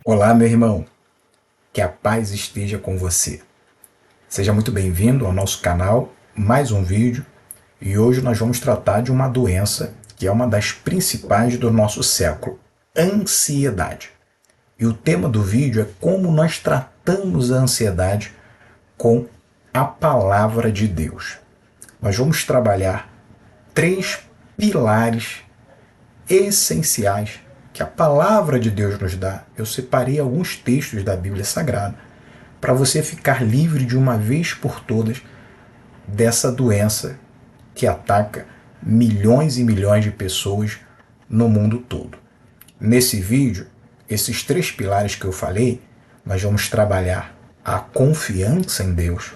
Olá, meu irmão, que a paz esteja com você. Seja muito bem-vindo ao nosso canal, mais um vídeo, e hoje nós vamos tratar de uma doença que é uma das principais do nosso século, ansiedade. E o tema do vídeo é como nós tratamos a ansiedade com a palavra de Deus. Nós vamos trabalhar três pilares essenciais que a palavra de Deus nos dá. Eu separei alguns textos da Bíblia Sagrada para você ficar livre de uma vez por todas dessa doença que ataca milhões e milhões de pessoas no mundo todo. Nesse vídeo, esses três pilares que eu falei, nós vamos trabalhar a confiança em Deus,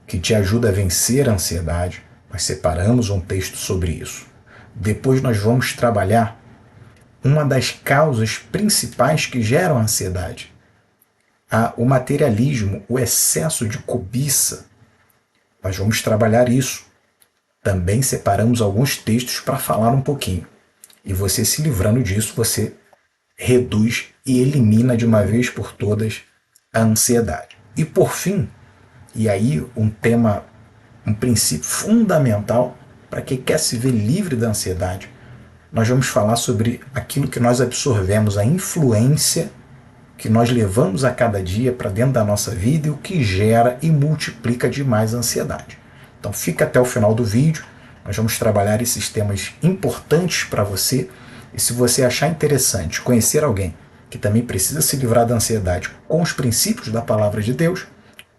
que te ajuda a vencer a ansiedade. Nós separamos um texto sobre isso. Depois nós vamos trabalhar uma das causas principais que geram a ansiedade. O materialismo, o excesso de cobiça. Nós vamos trabalhar isso. Também separamos alguns textos para falar um pouquinho. E você se livrando disso, você reduz e elimina de uma vez por todas a ansiedade. E por fim, e aí um princípio fundamental para quem quer se ver livre da ansiedade, nós vamos falar sobre aquilo que nós absorvemos, a influência que nós levamos a cada dia para dentro da nossa vida e o que gera e multiplica demais a ansiedade. Então fica até o final do vídeo, nós vamos trabalhar esses temas importantes para você, e se você achar interessante conhecer alguém que também precisa se livrar da ansiedade com os princípios da palavra de Deus,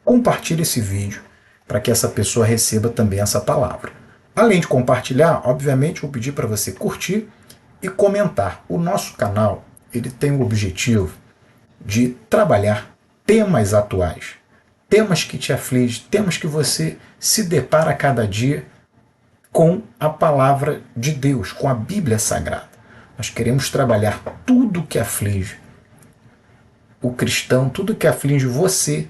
compartilhe esse vídeo para que essa pessoa receba também essa palavra. Além de compartilhar, obviamente, vou pedir para você curtir e comentar. O nosso canal ele tem o objetivo de trabalhar temas atuais, temas que te afligem, temas que você se depara a cada dia com a palavra de Deus, com a Bíblia Sagrada. Nós queremos trabalhar tudo que aflige o cristão, tudo que aflige você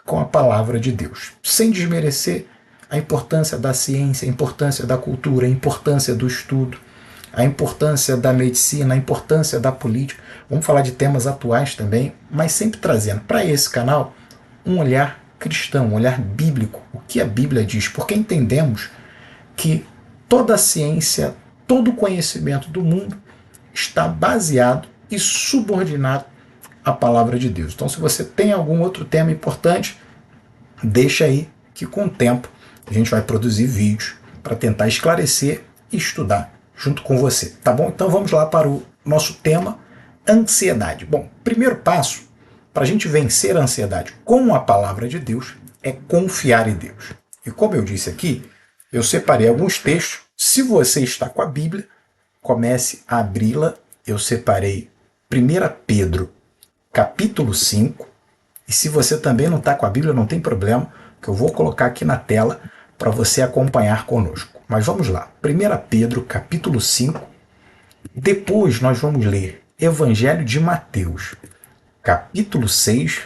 com a palavra de Deus, sem desmerecer a importância da ciência, a importância da cultura, a importância do estudo, a importância da medicina, a importância da política. Vamos falar de temas atuais também, mas sempre trazendo para esse canal um olhar cristão, um olhar bíblico, o que a Bíblia diz, porque entendemos que toda a ciência, todo o conhecimento do mundo está baseado e subordinado à palavra de Deus. Então, se você tem algum outro tema importante, deixa aí que com o tempo a gente vai produzir vídeos para tentar esclarecer e estudar junto com você, tá bom? Então vamos lá para o nosso tema, ansiedade. Bom, primeiro passo para a gente vencer a ansiedade com a palavra de Deus é confiar em Deus. E como eu disse aqui, eu separei alguns textos. Se você está com a Bíblia, comece a abri-la. Eu separei 1 Pedro, capítulo 5. E se você também não está com a Bíblia, não tem problema, que eu vou colocar aqui na tela para você acompanhar conosco. Mas vamos lá. 1 Pedro, capítulo 5. Depois nós vamos ler Evangelho de Mateus, capítulo 6.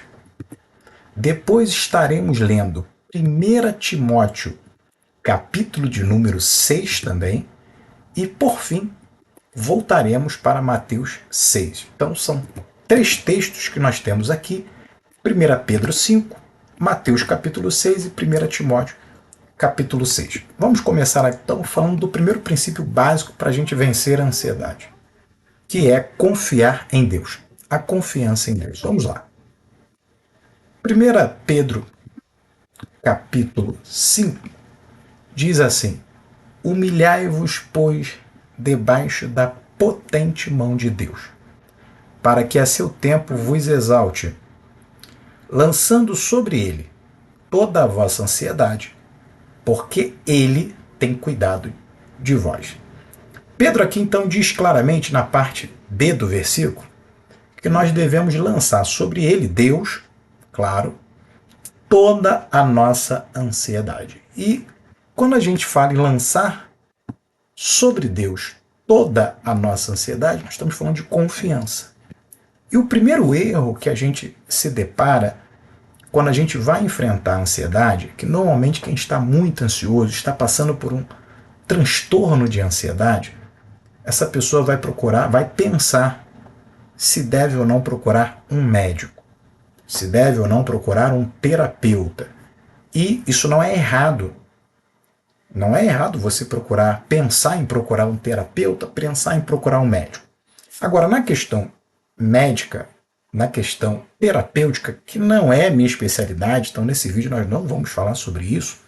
Depois estaremos lendo 1 Timóteo, capítulo de número 6 também. E, por fim, voltaremos para Mateus 6. Então, são três textos que nós temos aqui. 1 Pedro 5, Mateus capítulo 6 e 1 Timóteo capítulo 6. Vamos começar então falando do primeiro princípio básico para a gente vencer a ansiedade, que é confiar em Deus. A confiança em Deus. Vamos lá. 1 Pedro capítulo 5 diz assim: humilhai-vos, pois, debaixo da potente mão de Deus, para que a seu tempo vos exalte, lançando sobre ele toda a vossa ansiedade, porque ele tem cuidado de vós. Pedro aqui então diz claramente na parte B do versículo que nós devemos lançar sobre ele, Deus, claro, toda a nossa ansiedade. E quando a gente fala em lançar sobre Deus toda a nossa ansiedade, nós estamos falando de confiança. E o primeiro erro que a gente se depara quando a gente vai enfrentar a ansiedade, que normalmente quem está muito ansioso, está passando por um transtorno de ansiedade, essa pessoa vai procurar, vai pensar se deve ou não procurar um médico, se deve ou não procurar um terapeuta. E isso não é errado. Não é errado você pensar em procurar um terapeuta, pensar em procurar um médico. Agora, na questão médica, na questão terapêutica, que não é minha especialidade, então nesse vídeo nós não vamos falar sobre isso,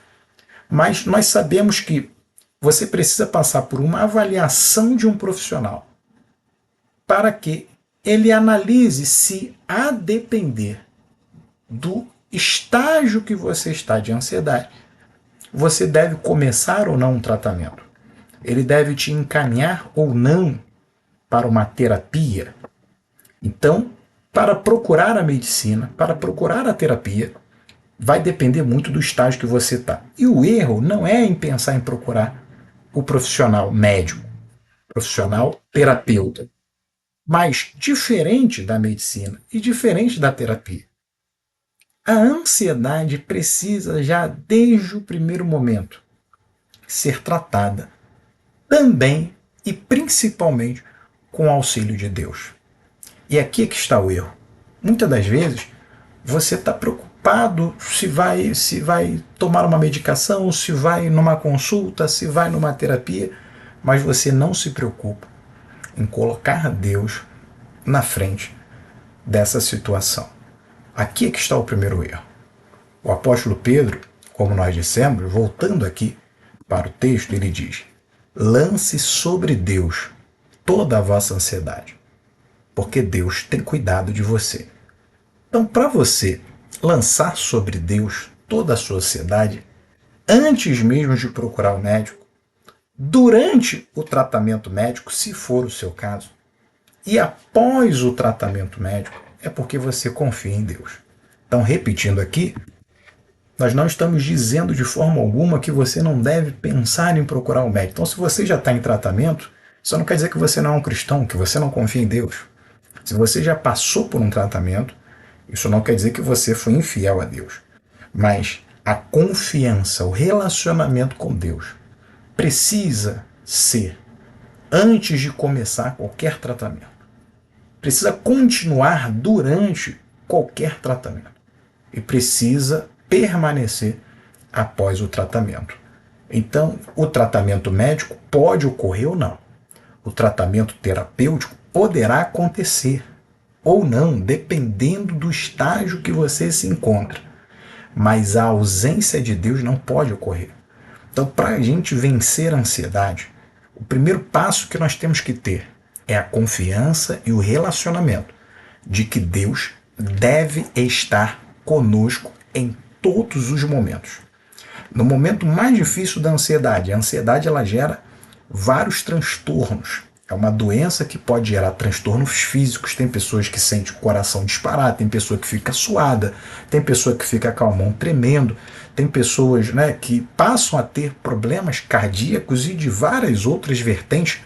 mas nós sabemos que você precisa passar por uma avaliação de um profissional para que ele analise se, a depender do estágio que você está de ansiedade, você deve começar ou não um tratamento. Ele deve te encaminhar ou não para uma terapia. Então, para procurar a medicina, para procurar a terapia, vai depender muito do estágio que você está. E o erro não é em pensar em procurar o profissional médico, profissional terapeuta. Mas, diferente da medicina e diferente da terapia, a ansiedade precisa já desde o primeiro momento ser tratada também e principalmente com o auxílio de Deus. E aqui é que está o erro. Muitas das vezes você está preocupado se vai tomar uma medicação, se vai numa consulta, se vai numa terapia, mas você não se preocupa em colocar Deus na frente dessa situação. Aqui é que está o primeiro erro. O apóstolo Pedro, como nós dissemos, voltando aqui para o texto, ele diz: lance sobre Deus toda a vossa ansiedade, porque Deus tem cuidado de você. Então, para você lançar sobre Deus toda a sua ansiedade, antes mesmo de procurar o médico, durante o tratamento médico, se for o seu caso, e após o tratamento médico, é porque você confia em Deus. Então, repetindo aqui, nós não estamos dizendo de forma alguma que você não deve pensar em procurar um médico. Então, se você já está em tratamento, isso não quer dizer que você não é um cristão, que você não confia em Deus. Se você já passou por um tratamento, isso não quer dizer que você foi infiel a Deus. Mas a confiança, o relacionamento com Deus precisa ser antes de começar qualquer tratamento. Precisa continuar durante qualquer tratamento. E precisa permanecer após o tratamento. Então, o tratamento médico pode ocorrer ou não. O tratamento terapêutico poderá acontecer ou não, dependendo do estágio que você se encontra. Mas a ausência de Deus não pode ocorrer. Então, para a gente vencer a ansiedade, o primeiro passo que nós temos que ter é a confiança e o relacionamento de que Deus deve estar conosco em todos os momentos. No momento mais difícil da ansiedade, a ansiedade ela gera vários transtornos. É uma doença que pode gerar transtornos físicos. Tem pessoas que sentem o coração disparar, tem pessoa que fica suada, tem pessoa que fica com a mão tremendo, tem pessoas, que passam a ter problemas cardíacos e de várias outras vertentes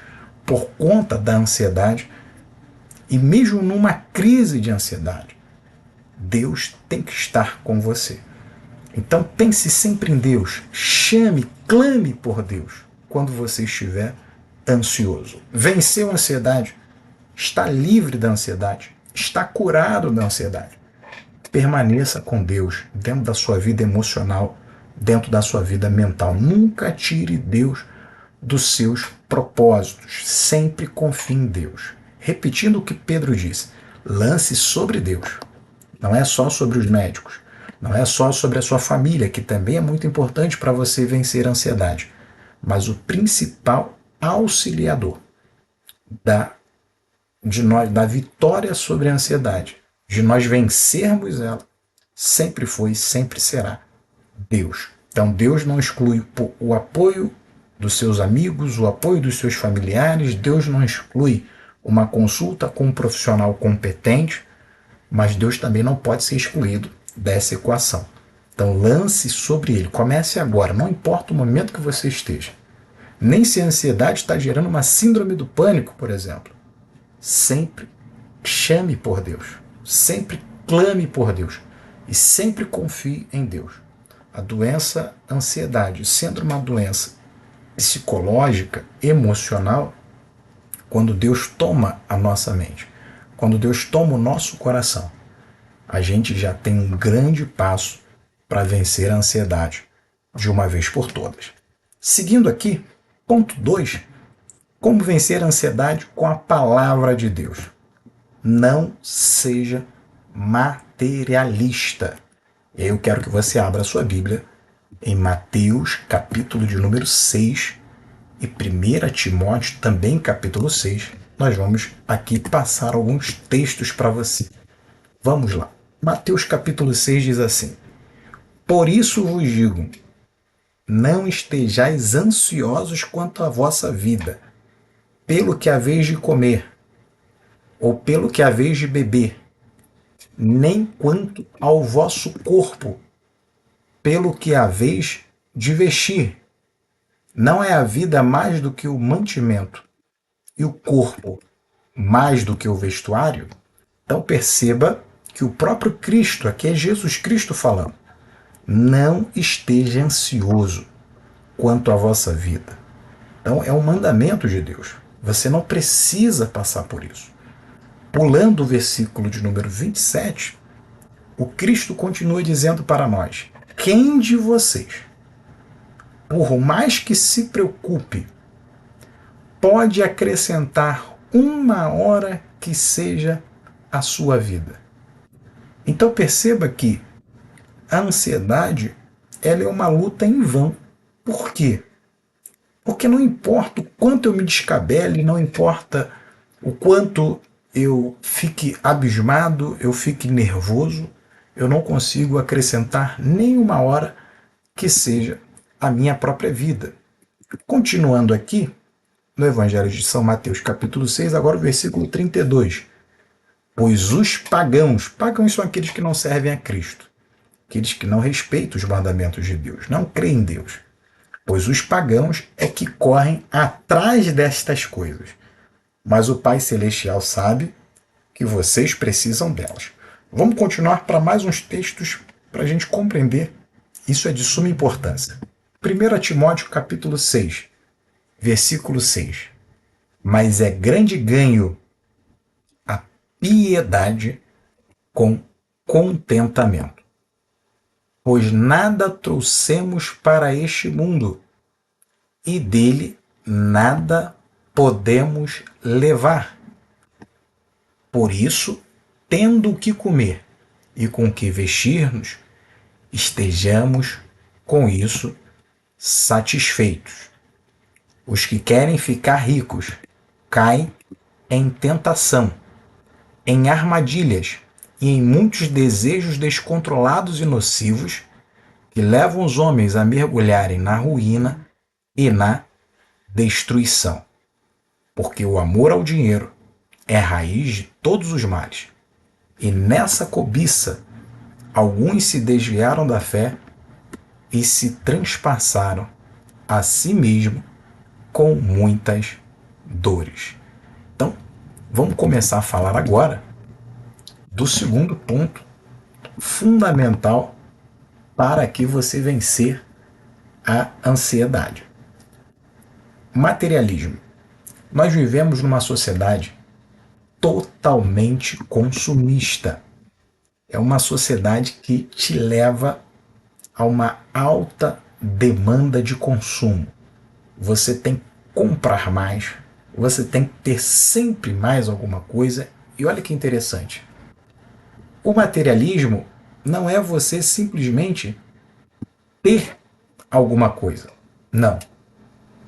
por conta da ansiedade. E mesmo numa crise de ansiedade, Deus tem que estar com você. Então pense sempre em Deus, chame, clame por Deus quando você estiver ansioso. Venceu a ansiedade, está livre da ansiedade, está curado da ansiedade. Permaneça com Deus dentro da sua vida emocional, dentro da sua vida mental. Nunca tire Deus dos seus propósitos. Sempre confie em Deus. Repetindo o que Pedro disse, lance sobre Deus. Não é só sobre os médicos, não é só sobre a sua família, que também é muito importante para você vencer a ansiedade, mas o principal auxiliador da vitória sobre a ansiedade, de nós vencermos ela, sempre foi e sempre será Deus. Então Deus não exclui o apoio dos seus amigos, o apoio dos seus familiares, Deus não exclui uma consulta com um profissional competente, mas Deus também não pode ser excluído dessa equação. Então lance sobre ele, comece agora, não importa o momento que você esteja. Nem se a ansiedade está gerando uma síndrome do pânico, por exemplo. Sempre chame por Deus, sempre clame por Deus e sempre confie em Deus. A doença ansiedade, sendo uma doença psicológica, emocional, quando Deus toma a nossa mente, quando Deus toma o nosso coração, a gente já tem um grande passo para vencer a ansiedade de uma vez por todas. Seguindo aqui, ponto 2, como vencer a ansiedade com a palavra de Deus. Não seja materialista. Eu quero que você abra a sua Bíblia em Mateus, capítulo de número 6, e 1 Timóteo, também capítulo 6. Nós vamos aqui passar alguns textos para você. Vamos lá. Mateus, capítulo 6 diz assim: Por isso vos digo, não estejais ansiosos quanto à vossa vida, pelo que haveis de comer, ou pelo que haveis de beber, nem quanto ao vosso corpo, pelo que haveis de vestir. Não é a vida mais do que o mantimento, e o corpo mais do que o vestuário? Então perceba que o próprio Cristo, aqui é Jesus Cristo falando, não esteja ansioso quanto à vossa vida. Então é um mandamento de Deus. Você não precisa passar por isso. Pulando o versículo de número 27, o Cristo continua dizendo para nós: quem de vocês, por mais que se preocupe, pode acrescentar uma hora que seja à sua vida? Então perceba que a ansiedade, ela é uma luta em vão. Por quê? Porque não importa o quanto eu me descabele, não importa o quanto eu fique abismado, eu fique nervoso, eu não consigo acrescentar nenhuma hora que seja a minha própria vida. Continuando aqui, no Evangelho de São Mateus, capítulo 6, agora o versículo 32. Pois os pagãos são aqueles que não servem a Cristo, aqueles que não respeitam os mandamentos de Deus, não creem em Deus. Pois os pagãos é que correm atrás destas coisas, mas o Pai Celestial sabe que vocês precisam delas. Vamos continuar para mais uns textos para a gente compreender. Isso é de suma importância. 1 Timóteo capítulo 6, versículo 6. Mas é grande ganho a piedade com contentamento, pois nada trouxemos para este mundo, e dele nada podemos levar. Por isso, tendo o que comer e com o que vestir-nos, estejamos com isso satisfeitos. Os que querem ficar ricos caem em tentação, em armadilhas e em muitos desejos descontrolados e nocivos que levam os homens a mergulharem na ruína e na destruição. Porque o amor ao dinheiro é a raiz de todos os males. E nessa cobiça, alguns se desviaram da fé e se transpassaram a si mesmo com muitas dores. Então, vamos começar a falar agora do segundo ponto fundamental para que você vencer a ansiedade. Materialismo. Nós vivemos numa sociedade totalmente consumista. É uma sociedade que te leva a uma alta demanda de consumo. Você tem que comprar mais, você tem que ter sempre mais alguma coisa. E olha que interessante. O materialismo não é você simplesmente ter alguma coisa. Não.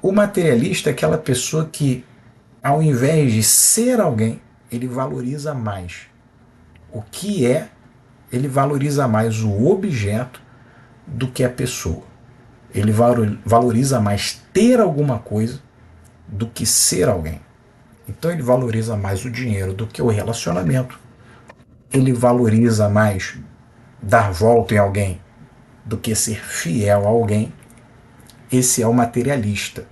O materialista é aquela pessoa que, ao invés de ser alguém, ele valoriza mais o que é, ele valoriza mais o objeto do que a pessoa. Ele valoriza mais ter alguma coisa do que ser alguém. Então ele valoriza mais o dinheiro do que o relacionamento. Ele valoriza mais dar volta em alguém do que ser fiel a alguém. Esse é o materialista.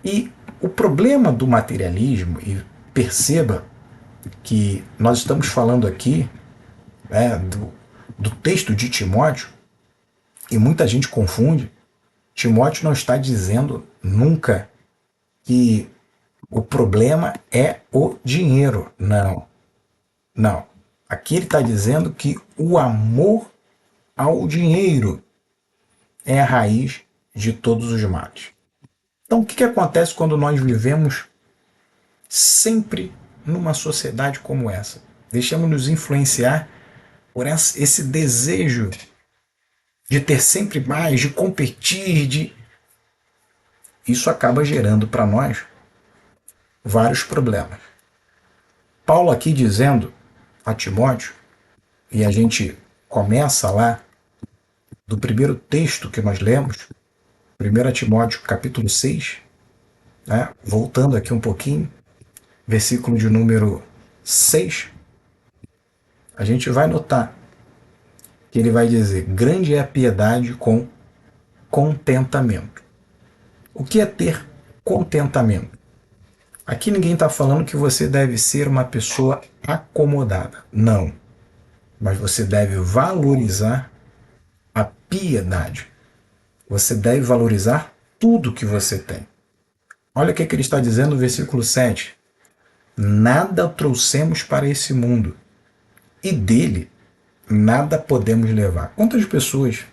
E o problema do materialismo, e perceba que nós estamos falando aqui do texto de Timóteo, e muita gente confunde. Timóteo não está dizendo nunca que o problema é o dinheiro, não. Não. Aqui ele está dizendo que o amor ao dinheiro é a raiz de todos os males. Então, o que acontece quando nós vivemos sempre numa sociedade como essa? Deixamos nos influenciar por esse desejo de ter sempre mais, de competir, Isso acaba gerando para nós vários problemas. Paulo aqui dizendo a Timóteo, e a gente começa lá do primeiro texto que nós lemos, 1 Timóteo capítulo 6, né? Voltando aqui um pouquinho, versículo de número 6, a gente vai notar que ele vai dizer: grande é a piedade com contentamento. O que é ter contentamento? Aqui ninguém está falando que você deve ser uma pessoa acomodada. Não. Mas você deve valorizar a piedade. Você deve valorizar tudo que você tem. Olha o que ele está dizendo no versículo 7. Nada trouxemos para esse mundo, e dele nada podemos levar. Quantas pessoas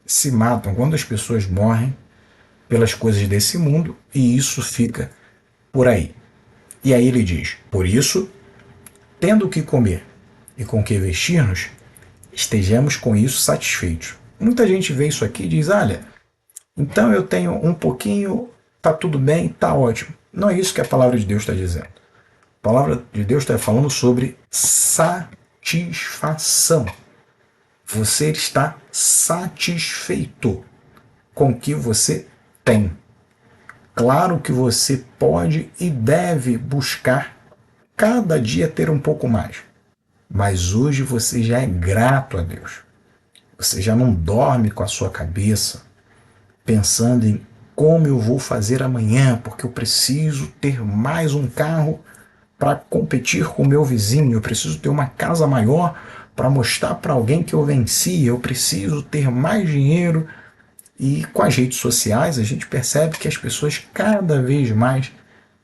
se matam, quantas pessoas morrem pelas coisas desse mundo, e isso fica por aí. E aí ele diz: por isso, tendo o que comer e com que vestir-nos, estejamos com isso satisfeitos. Muita gente vê isso aqui e diz: olha, então eu tenho um pouquinho, tá tudo bem, tá ótimo. Não é isso que a palavra de Deus está dizendo. A palavra de Deus está falando sobre satisfação. Você está satisfeito com o que você tem. Claro que você pode e deve buscar cada dia ter um pouco mais. Mas hoje você já é grato a Deus. Você já não dorme com a sua cabeça pensando em como eu vou fazer amanhã, porque eu preciso ter mais um carro para competir com o meu vizinho, eu preciso ter uma casa maior para mostrar para alguém que eu venci, eu preciso ter mais dinheiro. E com as redes sociais a gente percebe que as pessoas cada vez mais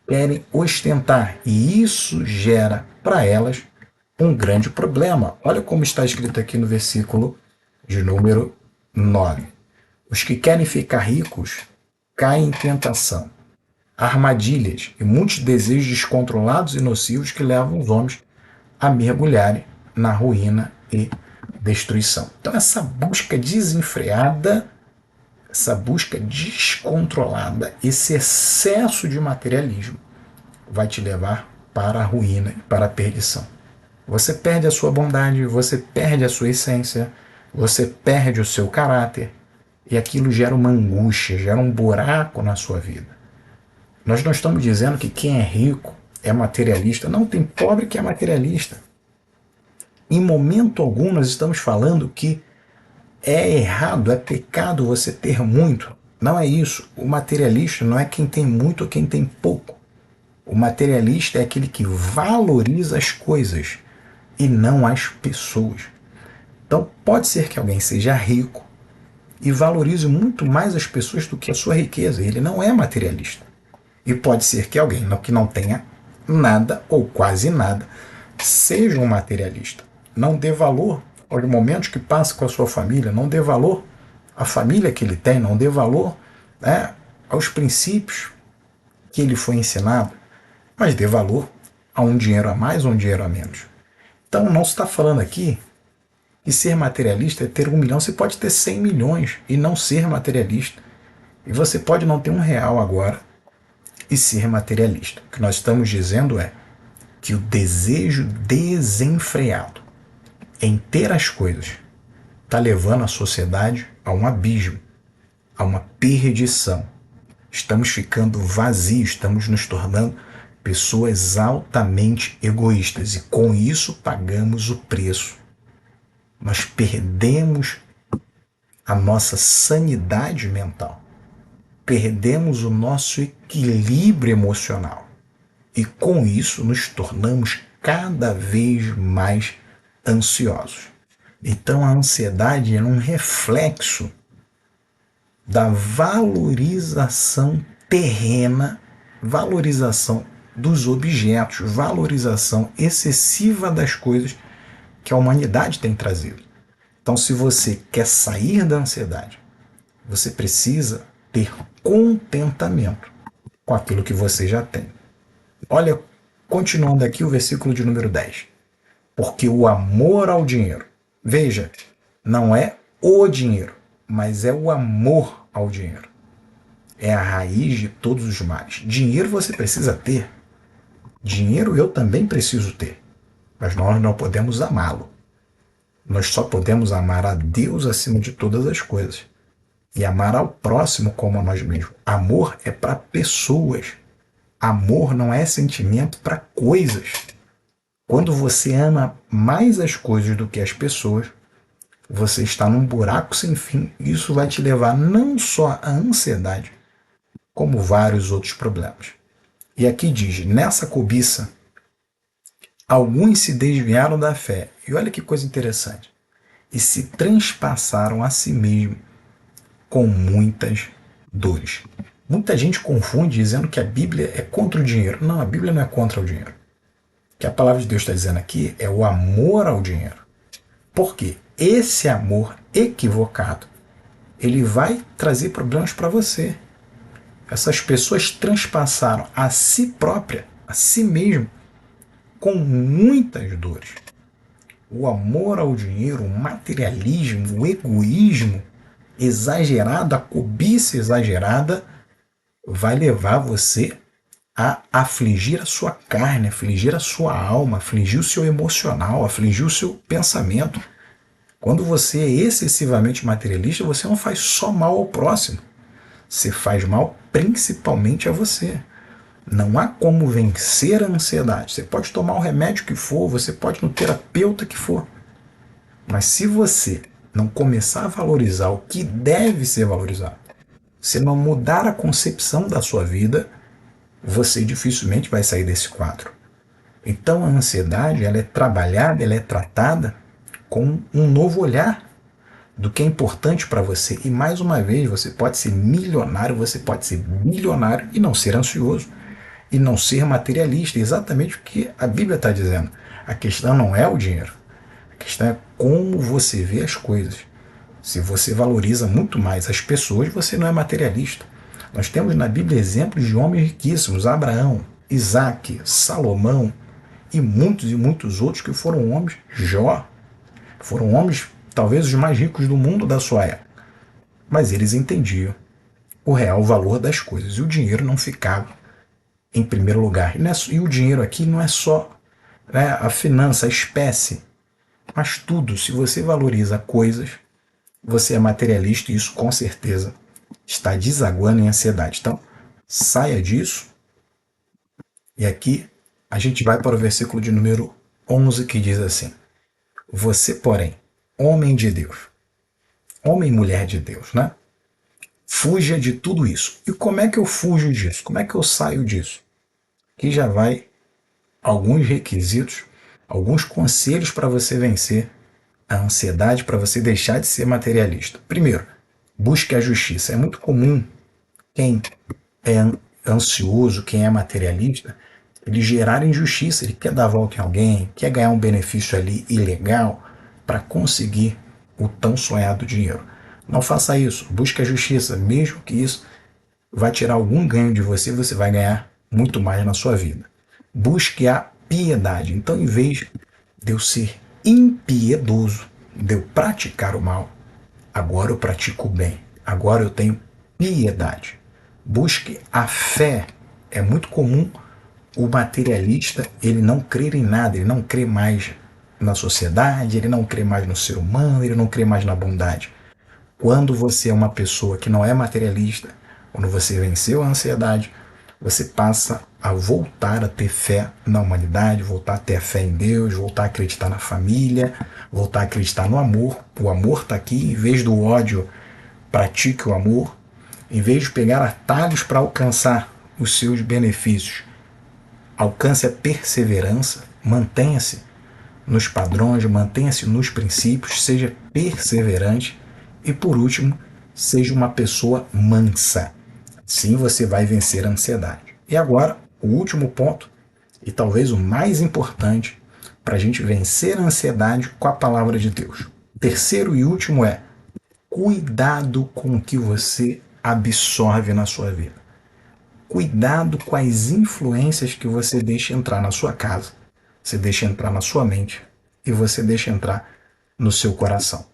querem ostentar, e isso gera para elas um grande problema. Olha como está escrito aqui no versículo de número 9. Os que querem ficar ricos caem em tentação, armadilhas e muitos desejos descontrolados e nocivos que levam os homens a mergulharem na ruína e destruição. Então essa busca desenfreada, essa busca descontrolada, esse excesso de materialismo vai te levar para a ruína e para a perdição. Você perde a sua bondade, você perde a sua essência, você perde o seu caráter, e aquilo gera uma angústia, gera um buraco na sua vida. Nós não estamos dizendo que quem é rico é materialista. Não, tem pobre que é materialista. Em momento algum nós estamos falando que é errado, é pecado você ter muito. Não é isso. O materialista não é quem tem muito ou quem tem pouco. O materialista é aquele que valoriza as coisas e não as pessoas. Então pode ser que alguém seja rico e valorize muito mais as pessoas do que a sua riqueza. Ele não é materialista. E pode ser que alguém que não tenha nada ou quase nada seja um materialista. Não dê valor aos momentos que passa com a sua família, não dê valor à família que ele tem, não dê valor, né, aos princípios que ele foi ensinado, mas dê valor a um dinheiro a mais ou um dinheiro a menos. Então não se está falando aqui que ser materialista é ter 1 milhão. Você pode ter 100 milhões e não ser materialista. E você pode não ter R$1 agora e ser materialista. O que nós estamos dizendo é que o desejo desenfreado em ter as coisas está levando a sociedade a um abismo, a uma perdição. Estamos ficando vazios, estamos nos tornando pessoas altamente egoístas, e com isso pagamos o preço. Nós perdemos a nossa sanidade mental, perdemos o nosso equilíbrio emocional, e com isso nos tornamos cada vez mais ansiosos. Então a ansiedade é um reflexo da valorização terrena, valorização dos objetos, valorização excessiva das coisas que a humanidade tem trazido. Então, se você quer sair da ansiedade, você precisa ter contentamento com aquilo que você já tem. Olha, continuando aqui o versículo de número 10. Porque o amor ao dinheiro, veja, não é o dinheiro, mas é o amor ao dinheiro. É a raiz de todos os males. Dinheiro você precisa ter. Dinheiro eu também preciso ter. Mas nós não podemos amá-lo. Nós só podemos amar a Deus acima de todas as coisas. E amar ao próximo como a nós mesmos. Amor é para pessoas. Amor não é sentimento para coisas. Quando você ama mais as coisas do que as pessoas, você está num buraco sem fim. Isso vai te levar não só à ansiedade, como vários outros problemas. E aqui diz, nessa cobiça, alguns se desviaram da fé. E olha que coisa interessante. E se transpassaram a si mesmo com muitas dores. Muita gente confunde dizendo que a Bíblia é contra o dinheiro. Não, a Bíblia não é contra o dinheiro. O que a palavra de Deus está dizendo aqui é o amor ao dinheiro. Por quê? Esse amor equivocado, ele vai trazer problemas para você. Essas pessoas transpassaram a si própria, a si mesmo, com muitas dores. O amor ao dinheiro, o materialismo, o egoísmo exagerado, a cobiça exagerada, vai levar você a afligir a sua carne, afligir a sua alma, afligir o seu emocional, afligir o seu pensamento. Quando você é excessivamente materialista, você não faz só mal ao próximo. Você faz mal principalmente a você. Não há como vencer a ansiedade. Você pode tomar o remédio que for, você pode ir no terapeuta que for. Mas se você não começar a valorizar o que deve ser valorizado, se não mudar a concepção da sua vida, você dificilmente vai sair desse quadro. Então a ansiedade, ela é trabalhada, ela é tratada com um novo olhar do que é importante para você. E mais uma vez, você pode ser milionário, você pode ser bilionário e não ser ansioso. E não ser materialista, exatamente o que a Bíblia está dizendo. A questão não é o dinheiro. A questão é como você vê as coisas. Se você valoriza muito mais as pessoas, você não é materialista. Nós temos na Bíblia exemplos de homens riquíssimos, Abraão, Isaac, Salomão e muitos outros que foram homens, Jó, foram homens talvez os mais ricos do mundo da sua época. Mas eles entendiam o real valor das coisas e o dinheiro não ficava em primeiro lugar. E o dinheiro aqui não é só, né, a finança, a espécie, mas tudo. Se você valoriza coisas, você é materialista e isso com certeza está desaguando em ansiedade. Então, saia disso. E aqui a gente vai para o versículo de número 11 que diz assim: você, porém, homem de Deus, homem e mulher de Deus, né? Fuja de tudo isso. E como é que eu fujo disso? Como é que eu saio disso? Aqui já vai alguns requisitos, alguns conselhos para você vencer a ansiedade, para você deixar de ser materialista. Primeiro, busque a justiça. É muito comum quem é ansioso, quem é materialista, ele gerar injustiça, ele quer dar a volta em alguém, quer ganhar um benefício ali ilegal para conseguir o tão sonhado dinheiro. Não faça isso, busque a justiça, mesmo que isso vai tirar algum ganho de você, você vai ganhar muito mais na sua vida. Busque a piedade. Então, em vez de eu ser impiedoso, de eu praticar o mal, agora eu pratico o bem. Agora eu tenho piedade. Busque a fé. É muito comum o materialista, ele não crer em nada, ele não crê mais na sociedade, ele não crê mais no ser humano, ele não crê mais na bondade. Quando você é uma pessoa que não é materialista, quando você venceu a ansiedade, você passa a voltar a ter fé na humanidade, voltar a ter fé em Deus, voltar a acreditar na família, voltar a acreditar no amor. O amor está aqui, em vez do ódio, pratique o amor. Em vez de pegar atalhos para alcançar os seus benefícios, alcance a perseverança, mantenha-se nos padrões, mantenha-se nos princípios, seja perseverante e, por último, seja uma pessoa mansa. Sim, você vai vencer a ansiedade. E agora, o último ponto, e talvez o mais importante, para a gente vencer a ansiedade com a palavra de Deus. O terceiro e último é: cuidado com o que você absorve na sua vida. Cuidado com as influências que você deixa entrar na sua casa, você deixa entrar na sua mente e você deixa entrar no seu coração.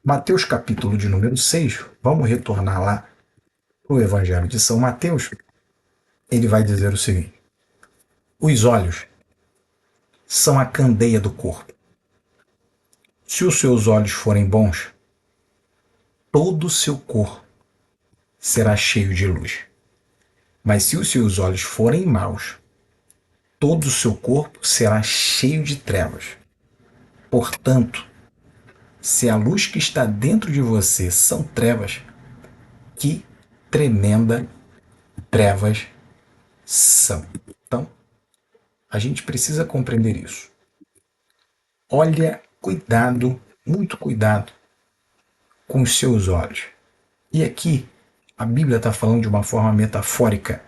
Mateus capítulo de número 6, vamos retornar lá para o Evangelho de São Mateus. Ele vai dizer o seguinte: os olhos são a candeia do corpo. Se os seus olhos forem bons, todo o seu corpo será cheio de luz. Mas se os seus olhos forem maus, todo o seu corpo será cheio de trevas. Portanto, se a luz que está dentro de você são trevas, que tremenda trevas são. Então, a gente precisa compreender isso. Olha, cuidado, muito cuidado com os seus olhos. E aqui, a Bíblia está falando de uma forma metafórica,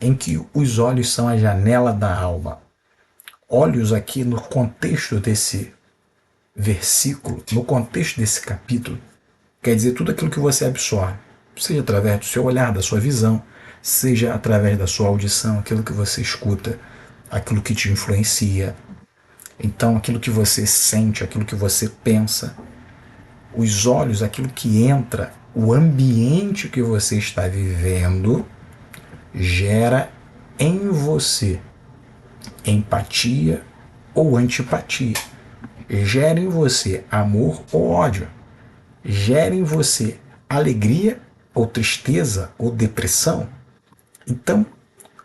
em que os olhos são a janela da alma. Olhos aqui no contexto desse versículo, no contexto desse capítulo, quer dizer tudo aquilo que você absorve, seja através do seu olhar, da sua visão, seja através da sua audição, aquilo que você escuta, aquilo que te influencia. Então, aquilo que você sente, aquilo que você pensa, os olhos, aquilo que entra, o ambiente que você está vivendo, gera em você empatia ou antipatia, gera em você amor ou ódio, gera em você alegria ou tristeza ou depressão. Então,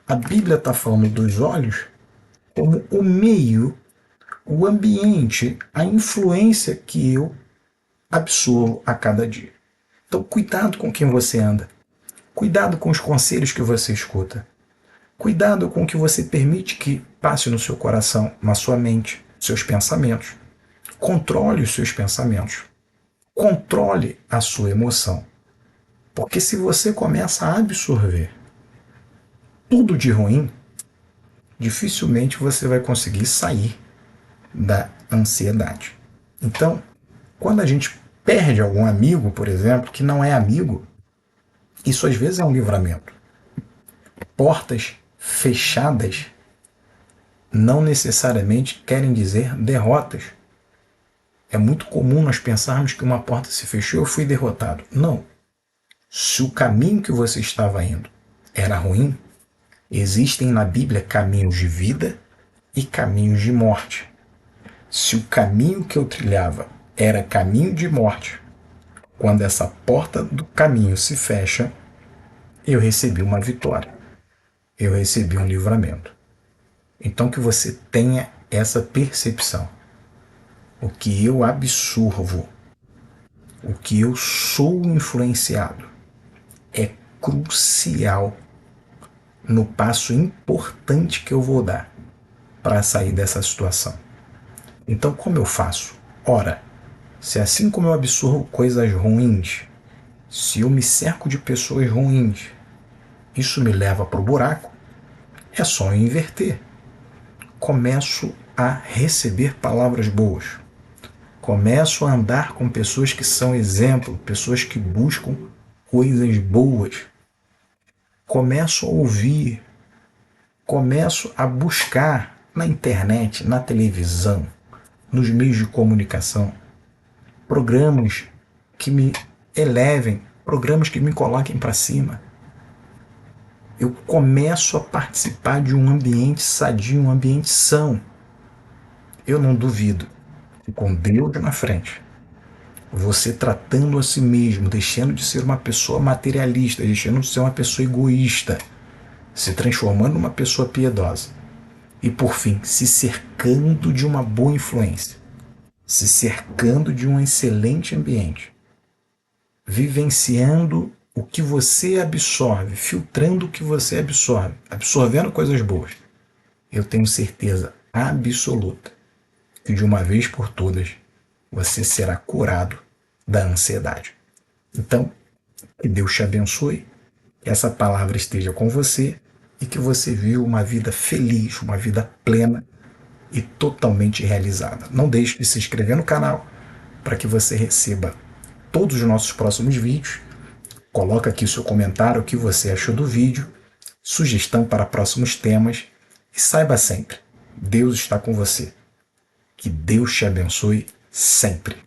a Bíblia está falando dos olhos como o meio, o ambiente, a influência que eu absorvo a cada dia. Então, cuidado com quem você anda. Cuidado com os conselhos que você escuta. Cuidado com o que você permite que passe no seu coração, na sua mente, seus pensamentos. Controle os seus pensamentos. Controle a sua emoção. Porque se você começa a absorver tudo de ruim, dificilmente você vai conseguir sair da ansiedade. Então, quando a gente perde algum amigo, por exemplo, que não é amigo, isso às vezes é um livramento. Portas fechadas não necessariamente querem dizer derrotas. É muito comum nós pensarmos que uma porta se fechou e eu fui derrotado. Não. Se o caminho que você estava indo era ruim, existem na Bíblia caminhos de vida e caminhos de morte. Se o caminho que eu trilhava era caminho de morte, quando essa porta do caminho se fecha, eu recebi uma vitória. Eu recebi um livramento. Então que você tenha essa percepção. O que eu absorvo, o que eu sou influenciado, é crucial no passo importante que eu vou dar para sair dessa situação. Então, como eu faço? Ora, se assim como eu absorvo coisas ruins, se eu me cerco de pessoas ruins, isso me leva para o buraco, é só eu inverter. Começo a receber palavras boas. Começo a andar com pessoas que são exemplo, pessoas que buscam coisas boas. Começo a ouvir, começo a buscar na internet, na televisão, nos meios de comunicação, programas que me elevem, programas que me coloquem para cima. Eu começo a participar de um ambiente sadio, um ambiente são. Eu não duvido, com Deus na frente, você tratando a si mesmo, deixando de ser uma pessoa materialista, deixando de ser uma pessoa egoísta, se transformando numa pessoa piedosa. E por fim, se cercando de uma boa influência, se cercando de um excelente ambiente, vivenciando o que você absorve, filtrando o que você absorve, absorvendo coisas boas. Eu tenho certeza absoluta que de uma vez por todas você será curado da ansiedade. Então, que Deus te abençoe, que essa palavra esteja com você e que você viu uma vida feliz, uma vida plena e totalmente realizada. Não deixe de se inscrever no canal para que você receba todos os nossos próximos vídeos. Coloca aqui o seu comentário, o que você achou do vídeo, sugestão para próximos temas e saiba sempre, Deus está com você. Que Deus te abençoe sempre.